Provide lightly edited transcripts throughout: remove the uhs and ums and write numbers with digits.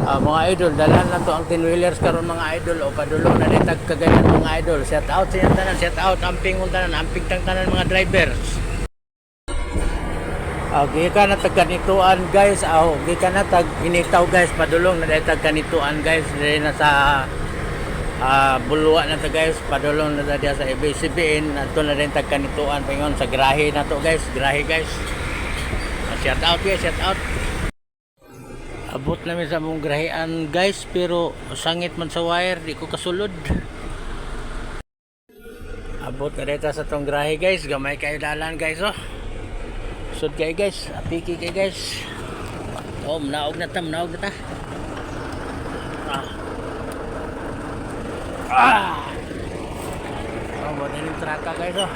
Mga idol, dalhan na to ang 10 wheelers karon mga idol o padulong na ditag kagayan mga idol. Shout out sa inyong tanan, shout out amping mong tanan, amping tang tanan mga drivers. Gikan na tag kanituan guys, gikan na tag initaw guys, padulong na ditag kanituan guys, diri na sa bulwa na to guys, padulong na diya sa ABCBN, ato na rin tag kanituan pingon sa grahe na to guys, grahe guys. Shout out guys, shout out. Abot namin sa mong grahian guys, pero sangit man sa wire, di ko kasulod. Abot na dito sa tong grahe guys, gamay kayo dalan guys oh. Sud kayo guys, apiki kayo guys. Oh, mnaog na ta, mnaog na ta. Oh, mo din yung traka guys oh.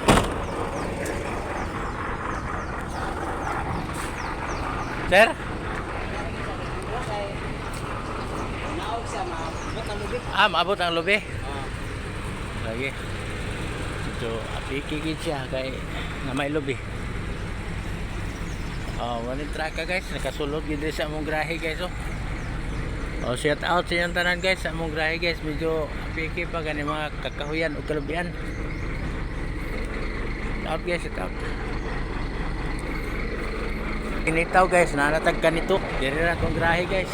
Sir? Maabot ang lubi. Lagi. Ito, apikikid siya kay na may lubi. Walang traka guys, nakasulod gid sa among grahe guys oh. Shout out sa inyong tanan guys sa among grahe guys, medyo apiki pa gani mga kakahuyan o kalubian. Shout out guys, shout out. Initaw guys, nanatag kanito. Diri na tong grahe guys.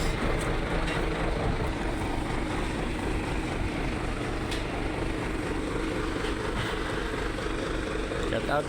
Shout out.